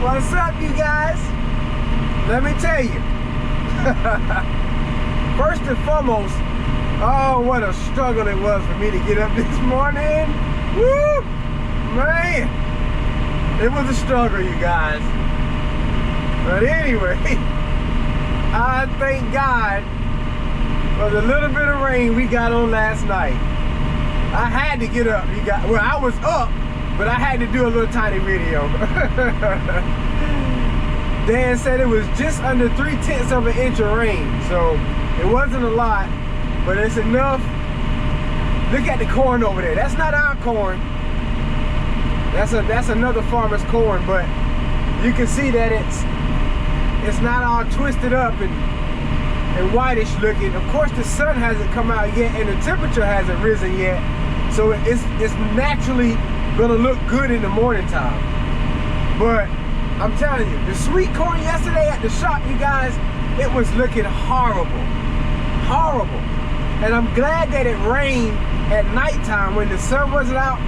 What's up, you guys? Let me tell you. First and foremost, oh, what a struggle it was for me to get up this morning. Woo! Man, it was a struggle, you guys. But anyway, I thank God for the little bit of rain we got on last night. I had to get up, you guys. Well, I was up, but I had to do a little tiny video. Dan said it was just under 3/10 of an inch of rain, so it wasn't a lot, but it's enough. Look at the corn over there. That's not our corn. That's another farmer's corn, but you can see that it's not all twisted up and whitish looking. Of course, the sun hasn't come out yet, and the temperature hasn't risen yet, so it's naturally gonna look good in the morning time. But I'm telling you, the sweet corn yesterday at the shop, you guys, it was looking horrible, horrible. And I'm glad that it rained at nighttime when the sun wasn't out,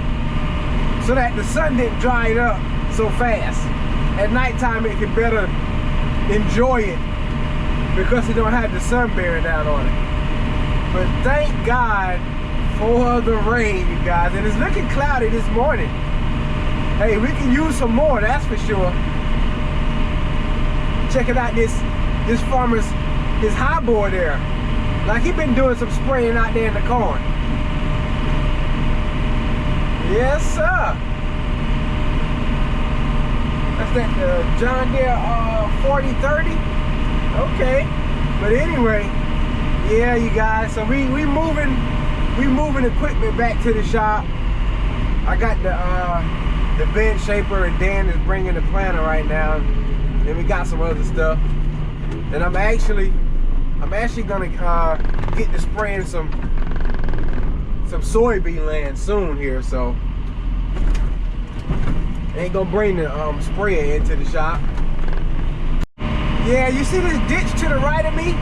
so that the sun didn't dry it up so fast. At nighttime, it can better enjoy it because it don't have the sun bearing down on it. But thank God for the rain, you guys. And it's looking cloudy this morning. Hey, we can use some more, that's for sure. Checking out this farmer's, his high boy there. Like he been doing some spraying out there in the corn. Yes, sir. That's that John Deere 4030. Okay. But anyway, yeah, you guys. So we moving equipment back to the shop. I got the bed shaper, and Dan is bringing the planter right now. Then we got some other stuff, and I'm actually gonna get to spraying some soybean land soon here. So ain't gonna bring the sprayer into the shop. Yeah, you see this ditch to the right of me?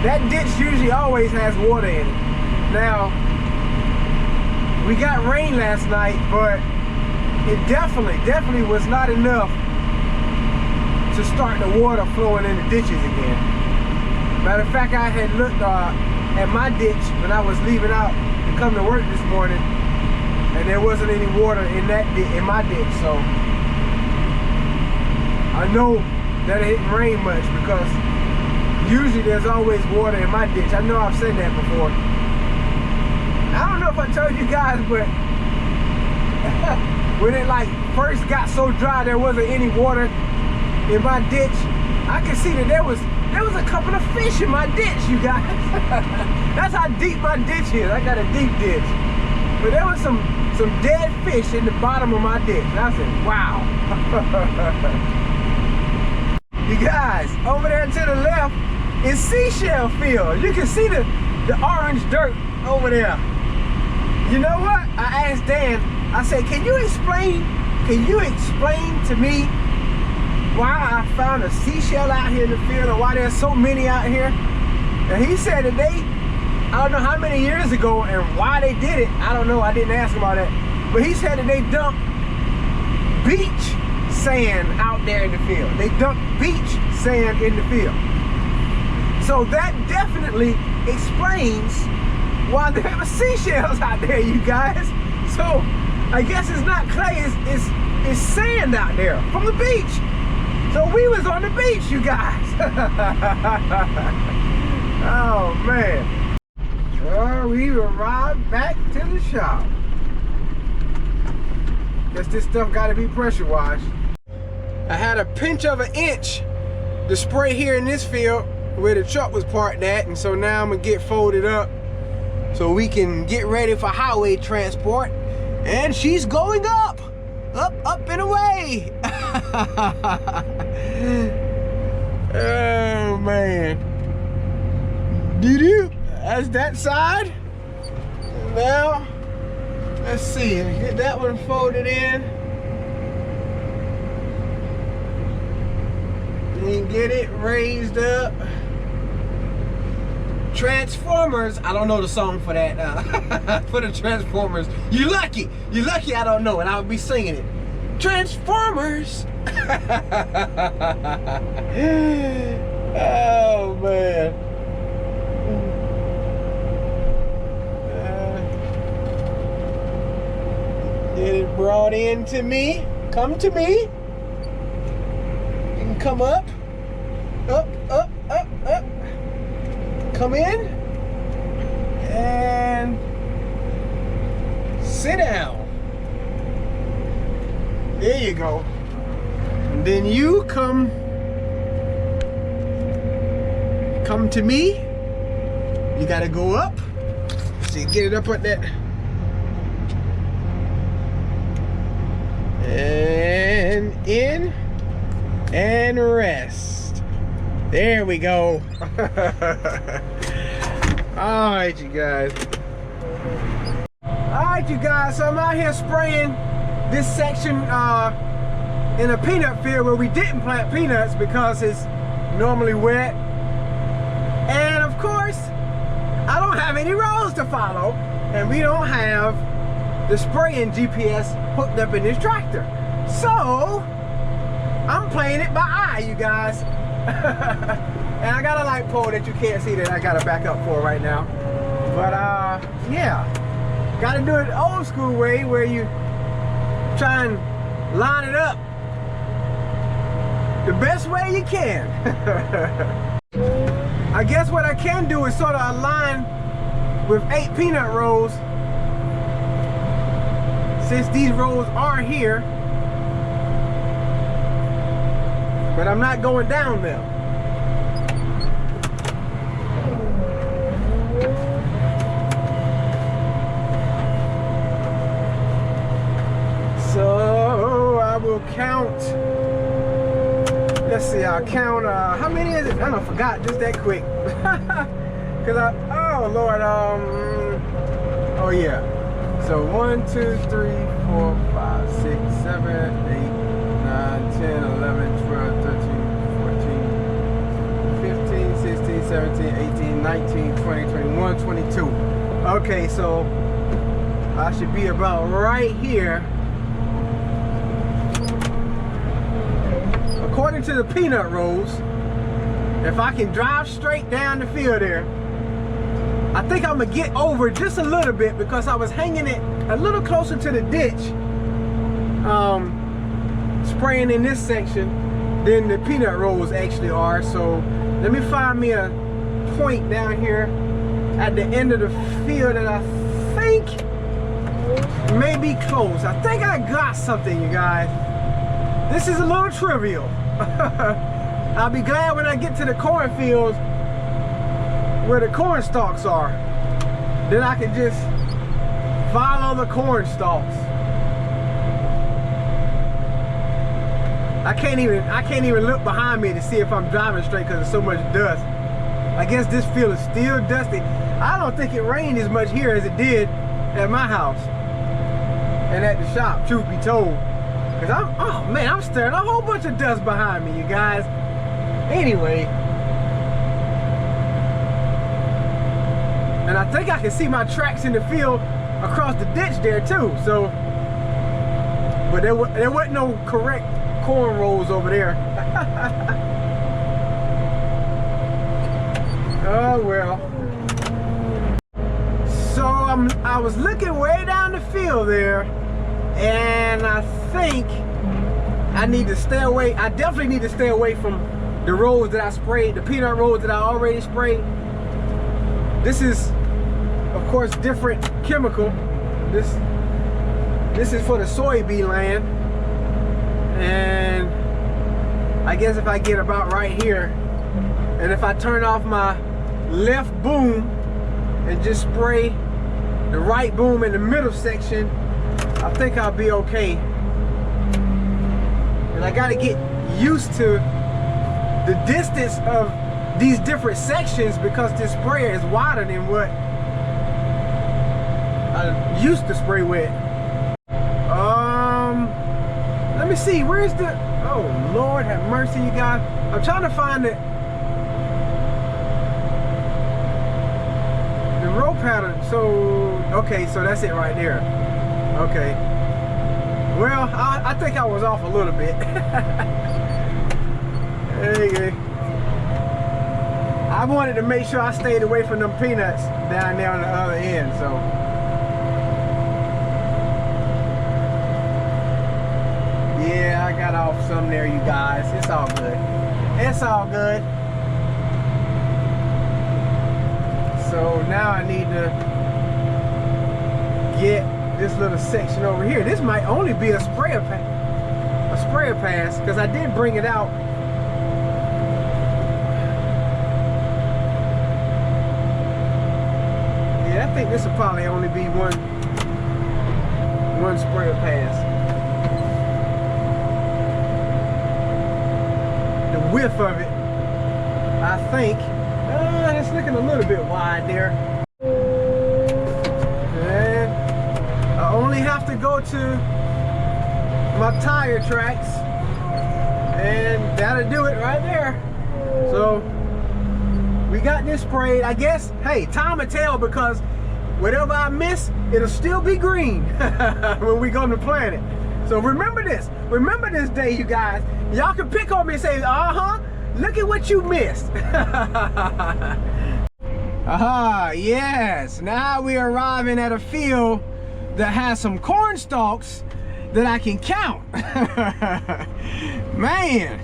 That ditch usually always has water in it. Now we got rain last night, but it definitely was not enough to start the water flowing in the ditches again. Matter of fact, I had looked at my ditch when I was leaving out to come to work this morning, and there wasn't any water in my ditch. So I know that it didn't rain much, because usually there's always water in my ditch. I know I've said that before. I don't know if I told you guys, but when it like first got so dry there wasn't any water in my ditch, I could see that there was a couple of fish in my ditch, you guys. That's how deep my ditch is. I got a deep ditch. But there was some dead fish in the bottom of my ditch. And I said, wow. You guys, over there to the left is seashell field. You can see the orange dirt over there. You know what? I asked Dan, I said, can you explain to me why I found a seashell out here in the field, and why there's so many out here? And he said that I don't know how many years ago and why they did it. I don't know, I didn't ask him about that. But he said that they dumped beach sand out there in the field. They dumped beach sand in the field. So that definitely explains why there were seashells out there, you guys. So I guess it's not clay, it's sand out there from the beach. So we was on the beach, you guys. Oh man. So we arrived back to the shop. Guess this stuff gotta be pressure washed. I had a pinch of an inch to spray here in this field where the truck was parked at, and so now I'm gonna get folded up so we can get ready for highway transport. And she's going up and away. Oh man. Doo-doo. That's that side. Now, let's see, get that one folded in. And get it raised up. Transformers, I don't know the song for that, for the Transformers. You lucky I don't know, and I'll be singing it. Transformers. Oh man. Get it brought in to me. Come to me. You can come up. Up, up, up, up. Come in. And sit down. There you go. And then you come to me. You gotta go up. So you get it up on that. And in and rest. There we go. Alright, you guys. Alright, you guys. So I'm out here spraying this section in a peanut field where we didn't plant peanuts because it's normally wet. And of course, I don't have any roads to follow, and we don't have the spraying GPS hooked up in this tractor. So I'm playing it by eye, you guys. And I got a light pole that you can't see that I gotta back up for right now. But yeah, gotta do it the old school way where you try and line it up the best way you can. I guess what I can do is sort of align with 8 peanut rows, since these rows are here, but I'm not going down them. So I will count. Let's see, I'll count, how many is it? I don't forgot just that quick. Cause oh Lord, oh yeah. So 1, 2, 3, 4, 5, 6, 7, 8, 9, 10, 11, 12, 13, 14, 15, 16, 17, 18, 19, 20, 21, 22. Okay, so I should be about right here. According to the peanut rows, if I can drive straight down the field there, I think I'm gonna get over just a little bit because I was hanging it a little closer to the ditch, spraying in this section than the peanut rows actually are. So let me find me a point down here at the end of the field that I think may be close. I think I got something, you guys. This is a little trivial. I'll be glad when I get to the cornfields where the corn stalks are. Then I can just follow the corn stalks. I can't even look behind me to see if I'm driving straight because there's so much dust. I guess this field is still dusty. I don't think it rained as much here as it did at my house and at the shop, truth be told. Cause oh man, I'm stirring a whole bunch of dust behind me, you guys. Anyway, and I think I can see my tracks in the field across the ditch there too. So, but there wasn't no correct corn rows over there. Oh well. So I was looking way down the field there, and I think I need to stay away. I definitely need to stay away from the rows that I sprayed, the peanut rows that I already sprayed. This is, of course, different chemical. This is for the soybean land. And I guess if I get about right here, and if I turn off my left boom and just spray the right boom in the middle section, I think I'll be okay. And I gotta get used to the distance of these different sections because this sprayer is wider than what I used to spray with. Let me see, where's the, oh Lord have mercy, you guys. I'm trying to find the row pattern. So, okay, so that's it right there. Okay. Well, I think I was off a little bit. There you go. I wanted to make sure I stayed away from them peanuts down there on the other end, so. Yeah, I got off some there, you guys. It's all good. It's all good. So now I need to get this little section over here. This might only be a sprayer pass, because I did bring it out. Yeah, I think this will probably only be one sprayer pass. The width of it, I think, it's looking a little bit wide there. And I only have to go to my tire tracks, and that'll do it right there. So we got this sprayed. I guess, hey, time will tell, because whatever I miss, it'll still be green when we go to plant it. So remember this day, you guys. Y'all can pick on me and say, look at what you missed. Aha, yes. Now we're arriving at a field that has some corn stalks that I can count. Man.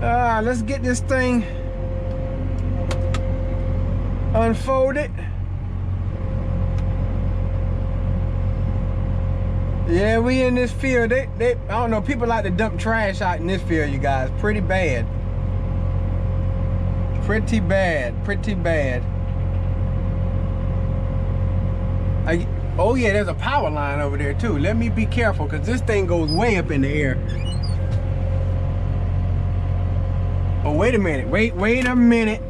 Let's get this thing unfolded. Yeah, we in this field. I don't know, people like to dump trash out in this field, you guys. Pretty bad. Pretty bad, pretty bad. Oh yeah, there's a power line over there too. Let me be careful, because this thing goes way up in the air. Oh, wait a minute, wait a minute.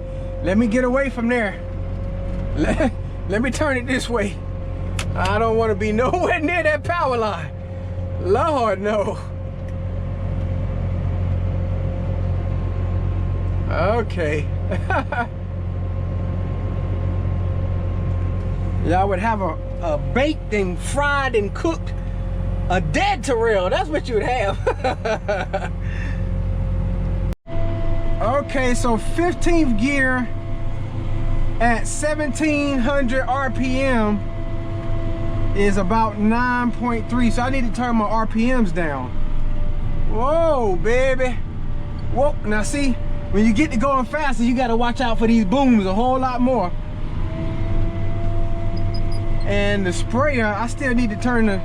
Let me get away from there. Let me turn it this way. I don't want to be nowhere near that power line. Lord, no. Okay. Y'all would have a baked and fried and cooked a dead Terrell. That's what you would have. Okay, so 15th gear at 1700 RPM is about 9.3. So I need to turn my RPMs down. Whoa, baby. Whoa, now see, when you get to going faster, you got to watch out for these booms a whole lot more. And the sprayer, I still need to turn the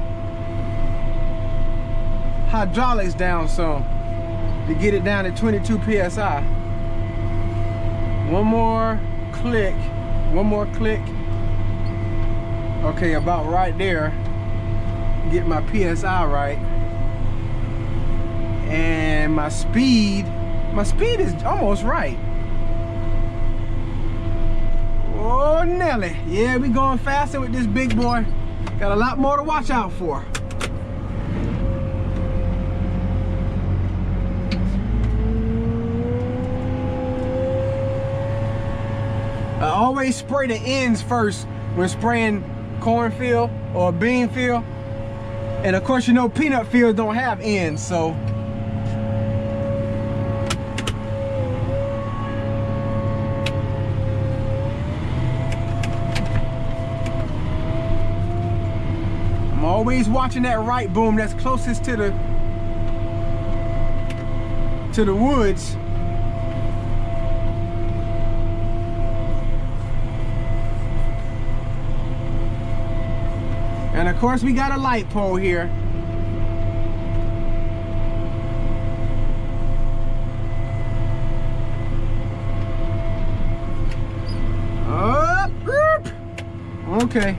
hydraulics down some to get it down to 22 PSI. One more click. Okay, about right there. Get my PSI right. And my speed is almost right. Oh, Nelly. Yeah, we going faster with this big boy. Got a lot more to watch out for. I always spray the ends first when spraying cornfield or bean field. And of course, you know, peanut fields don't have ends, so. I'm always watching that right boom that's closest to the woods. And of course, we got a light pole here. Up, okay.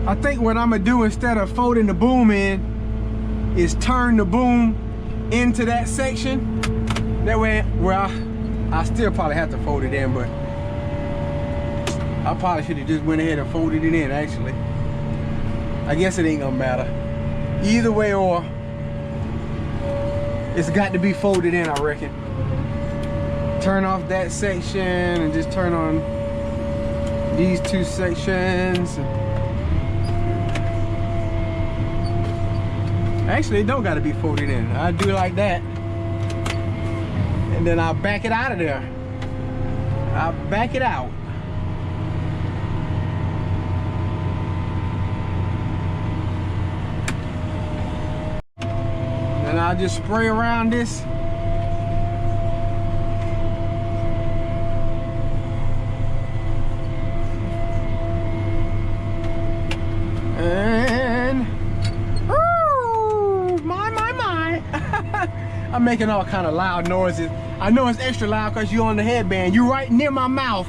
I think what I'm gonna do instead of folding the boom in is turn the boom into that section. That way, well, I still probably have to fold it in, but I probably should have just went ahead and folded it in, actually. I guess it ain't gonna matter. Either way, or it's got to be folded in, I reckon. Turn off that section and just turn on these two sections. Actually, it don't gotta be folded in. I do it like that. And then I'll back it out of there. I'll back it out. Then I'll just spray around this. And I'm making all kind of loud noises. I know it's extra loud because you're on the headband. You're right near my mouth.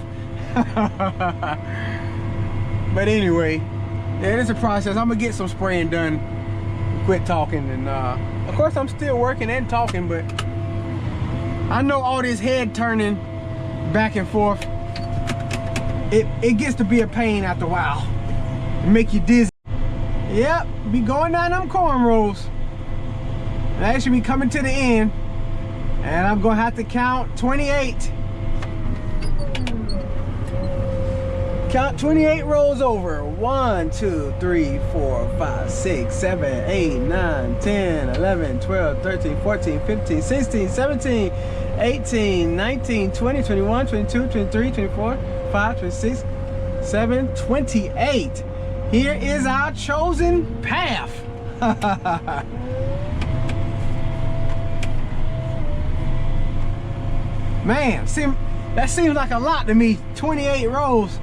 But anyway, yeah, it's a process. I'm gonna get some spraying done. Quit talking, and of course I'm still working and talking, but I know all this head turning back and forth, it gets to be a pain after a while. It make you dizzy. Yep, be going down them cornrows. And I actually be coming to the end, and I'm gonna have to count 28. Count 28 rows over. 1, 2, 3, 4, 5, 6, 7, 8, 9, 10, 11, 12, 13, 14, 15, 16, 17, 18, 19, 20, 21, 22, 23, 24, 5, 26, 7, 28. Here is our chosen path. Man, that seems like a lot to me, 28 rows.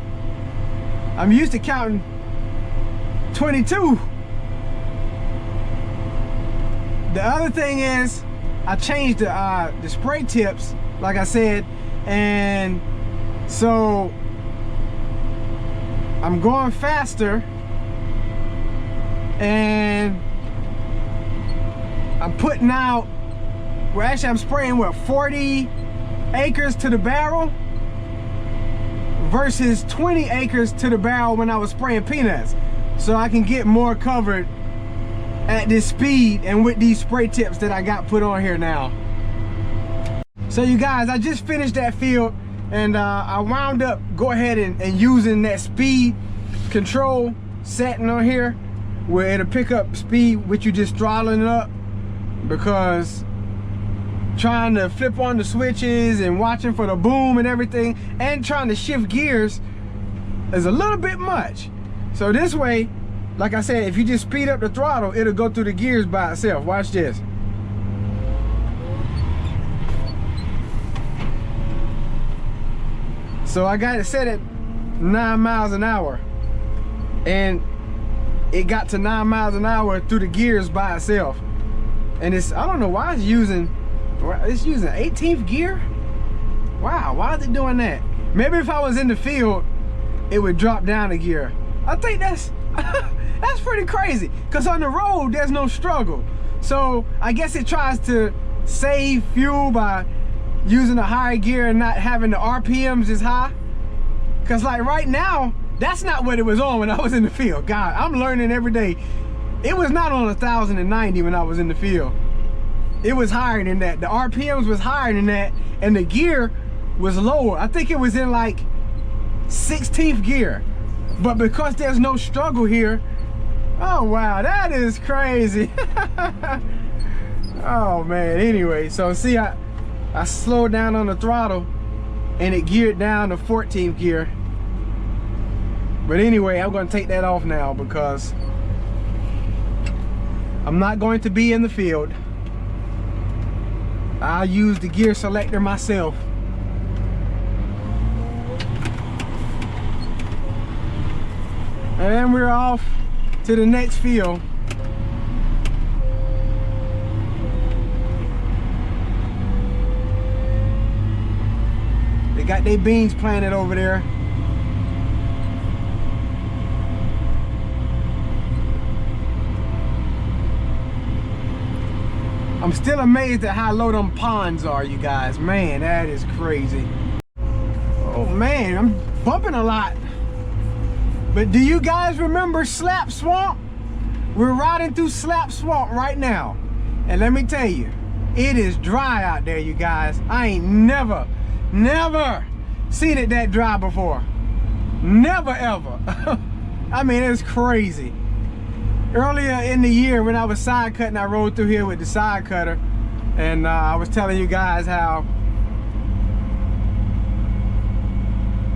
I'm used to counting 22. The other thing is, I changed the spray tips, like I said, and so I'm going faster, and I'm putting out, well actually I'm spraying what, 40 acres to the barrel versus 20 acres to the barrel when I was spraying peanuts. So I can get more covered at this speed and with these spray tips that I got put on here now. So you guys, I just finished that field, and I wound up go ahead and using that speed control setting on here where it'll pick up speed with you just throttling it up, because trying to flip on the switches and watching for the boom and everything and trying to shift gears is a little bit much. So this way, like I said, if you just speed up the throttle, it'll go through the gears by itself. Watch this. So I got it set at 9 miles an hour, and it got to 9 miles an hour through the gears by itself. And it's, I don't know why it's using 18th gear. Wow, why is it doing that? Maybe if I was in the field, it would drop down a gear. I think that's that's pretty crazy, because on the road there's no struggle. So I guess it tries to save fuel by using a higher gear and not having the RPMs as high. Because like right now, that's not what it was on when I was in the field. God, I'm learning every day. It was not on 1,090 when I was in the field. It was higher than that. The RPMs was higher than that, and the gear was lower. I think it was in like 16th gear. But because there's no struggle here, oh wow, that is crazy. Oh man, anyway, so see, I slowed down on the throttle and it geared down to 14th gear. But anyway, I'm gonna take that off now because I'm not going to be in the field. I'll use the gear selector myself. And we're off to the next field. They got their beans planted over there. I'm still amazed at how low them ponds are, you guys. Man, that is crazy. Oh man, I'm bumping a lot. But do you guys remember Slap Swamp? We're riding through Slap Swamp right now. And let me tell you, it is dry out there, you guys. I ain't never seen it that dry before. Never ever. I mean, it's crazy. Earlier in the year when I was side cutting, I rode through here with the side cutter, and I was telling you guys how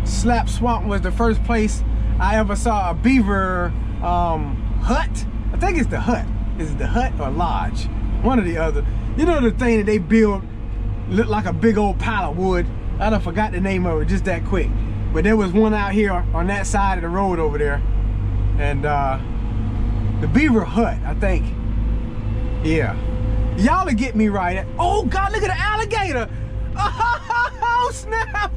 Slap Swamp was the first place I ever saw a beaver hut. I think it's the hut. Is it the hut or lodge? One or the other. You know, the thing that they build look like a big old pile of wood. I done forgot the name of it just that quick. But there was one out here on that side of the road over there. And the beaver hut, I think. Yeah. Y'all will get me right. Oh God, look at the alligator. Oh snap.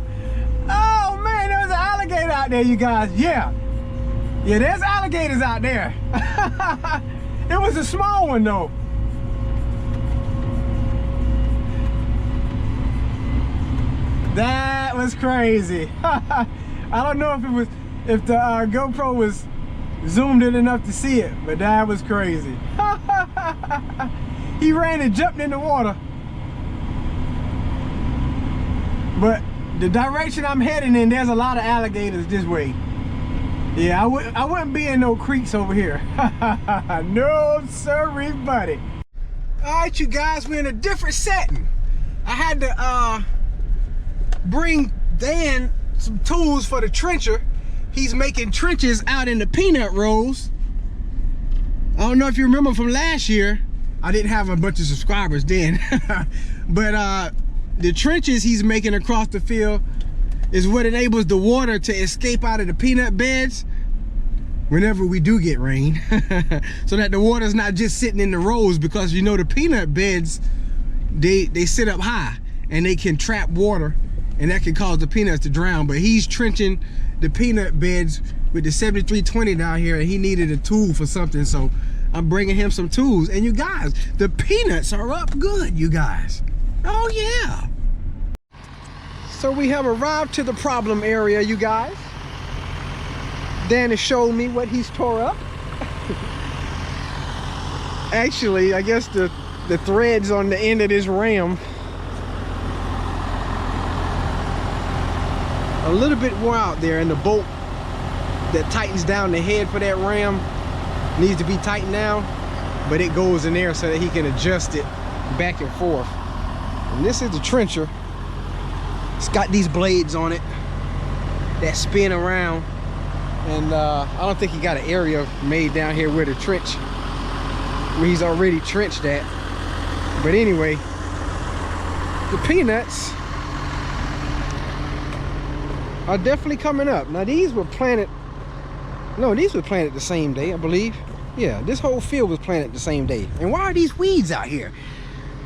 Oh man, there's an alligator out there, you guys. Yeah. Yeah, there's alligators out there. It was a small one though. That was crazy. I don't know if the GoPro was zoomed in enough to see it, but that was crazy. He ran and jumped in the water. But the direction I'm heading in, there's a lot of alligators this way. Yeah, I wouldn't be in no creeks over here. No sorry, buddy. All right, you guys, we're in a different setting. I had to bring Dan some tools for the trencher. He's making trenches out in the peanut rows. I don't know if you remember from last year. I didn't have a bunch of subscribers then. But the trenches he's making across the field is what enables the water to escape out of the peanut beds whenever we do get rain. So that the water's not just sitting in the rows, because you know the peanut beds, they sit up high and they can trap water, and that can cause the peanuts to drown. But he's trenching the peanut beds with the 7320 down here, and he needed a tool for something, so I'm bringing him some tools. And you guys, the peanuts are up good, you guys. Oh yeah. So we have arrived to the problem area, you guys. Dan has showed me what he's tore up. Actually, I guess the threads on the end of this ram a little bit more out there, and the bolt that tightens down the head for that ram needs to be tightened down, but it goes in there so that he can adjust it back and forth. And this is the trencher. It's got these blades on it that spin around, and I don't think he got an area made down here where the trench, where he's already trenched at. But anyway, the peanuts are definitely coming up. Now these were planted, no, these were planted the same day, I believe. Yeah, this whole field was planted the same day. And why are these weeds out here?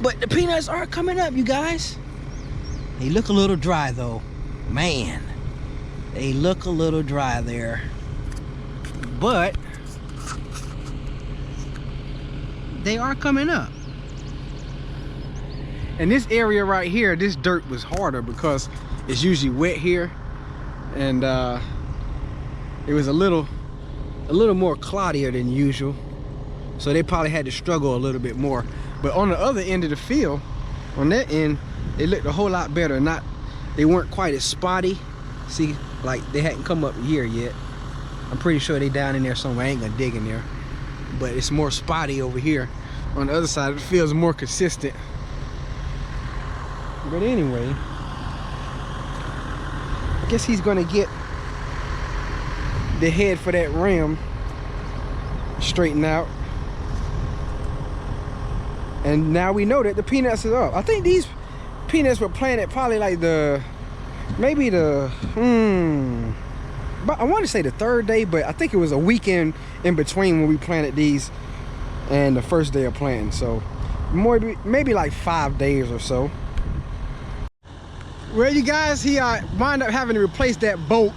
But the peanuts are coming up, you guys. They look a little dry though. Man, they look a little dry there. But they are coming up. And this area right here, this dirt was harder because it's usually wet here. And it was a little more cloudier than usual, so they probably had to struggle a little bit more. But on the other end of the field, on that end, they looked a whole lot better. They weren't quite as spotty. See, like they hadn't come up here yet. I'm pretty sure they down in there somewhere. I ain't gonna dig in there, but it's more spotty over here. On the other side of the field is more consistent. But anyway, I guess he's gonna get the head for that ram straightened out. And now we know that the peanuts is up. I think these peanuts were planted probably like but I want to say the third day, but I think it was a weekend in between when we planted these and the first day of planting. So maybe like 5 days or so. Well, you guys, he wound up having to replace that bolt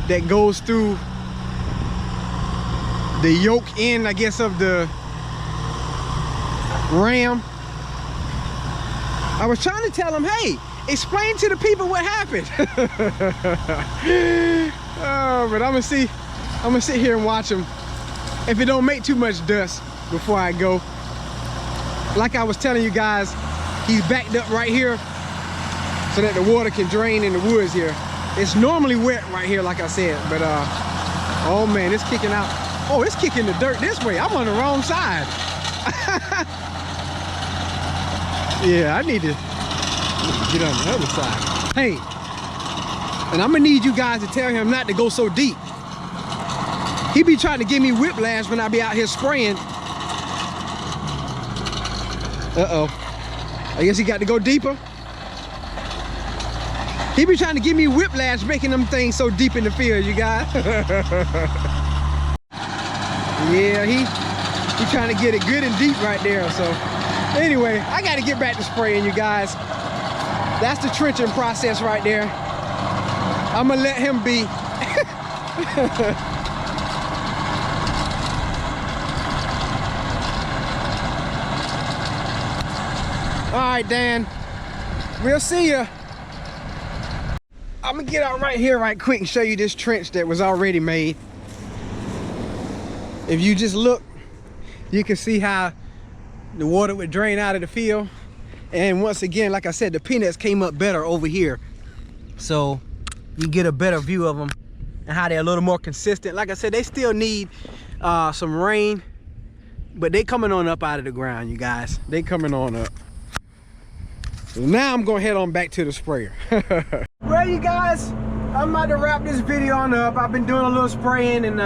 that goes through the yoke end, I guess, of the ram. I was trying to tell him, hey, explain to the people what happened. Oh, but I'm gonna sit here and watch him. If it don't make too much dust before I go. Like I was telling you guys, he's backed up right here so that the water can drain in the woods here. It's normally wet right here, like I said, but oh man, it's kicking out. Oh, it's kicking the dirt this way. I'm on the wrong side. Yeah, I need to get on the other side. Hey, and I'm gonna need you guys to tell him not to go so deep. He be trying to give me whiplash when I be out here spraying. Uh-oh. I guess he got to go deeper. He be trying to give me whiplash making them things so deep in the field, you guys. Yeah, he trying to get it good and deep right there. So anyway, I got to get back to spraying, you guys. That's the trenching process right there. I'm gonna let him be. All right, Dan, we'll see ya. I'm gonna get out right here right quick and show you this trench that was already made. If you just look, you can see how the water would drain out of the field. And once again, like I said, the peanuts came up better over here. So you get a better view of them and how they're a little more consistent. Like I said, they still need some rain, but they coming on up out of the ground, you guys. They coming on up. So now I'm gonna head on back to the sprayer. Well, you guys, I'm about to wrap this video on up. I've been doing a little spraying and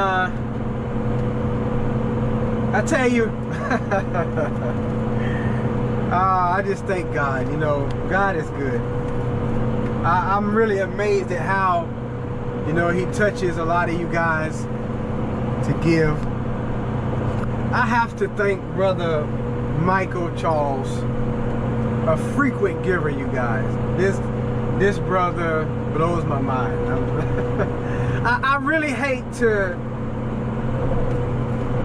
I tell you, I just thank God. You know, God is good. I'm really amazed at how, you know, he touches a lot of you guys to give. I have to thank Brother Michael Charles, a frequent giver, you guys. This brother blows my mind. I really hate to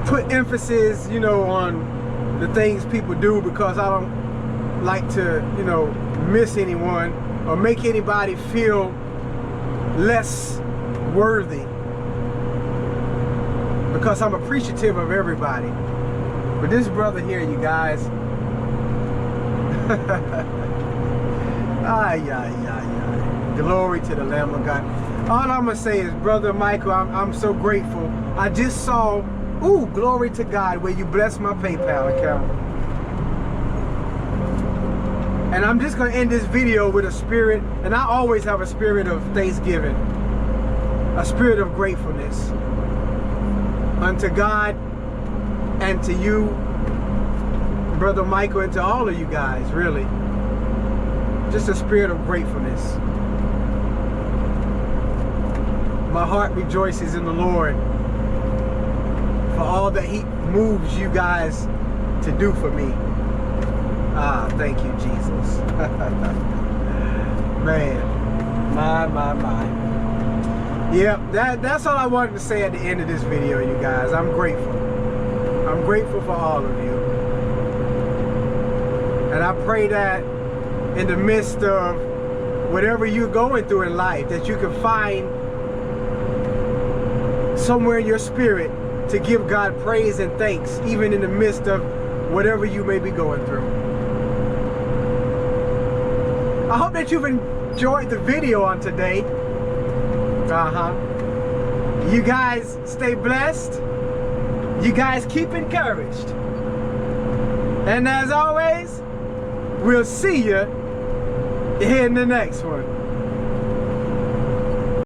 put emphasis, you know, on the things people do because I don't like to, you know, miss anyone or make anybody feel less worthy, because I'm appreciative of everybody. But this brother here, you guys, glory to the Lamb of God. All I'm gonna say is, Brother Michael, I'm so grateful. I just saw, ooh, glory to God, where you blessed my PayPal account. And I'm just gonna end this video with a spirit, and I always have a spirit of thanksgiving, a spirit of gratefulness unto God and to you, Brother Michael, and to all of you guys, really. Just a spirit of gratefulness. My heart rejoices in the Lord for all that he moves you guys to do for me. Ah, thank you, Jesus. Man, my. Yep, that's all I wanted to say at the end of this video, you guys. I'm grateful. I'm grateful for all of you. And I pray that in the midst of whatever you're going through in life, that you can find somewhere in your spirit to give God praise and thanks, even in the midst of whatever you may be going through. I hope that you've enjoyed the video on today. You guys stay blessed. You guys keep encouraged. And as always, we'll see you in the next one.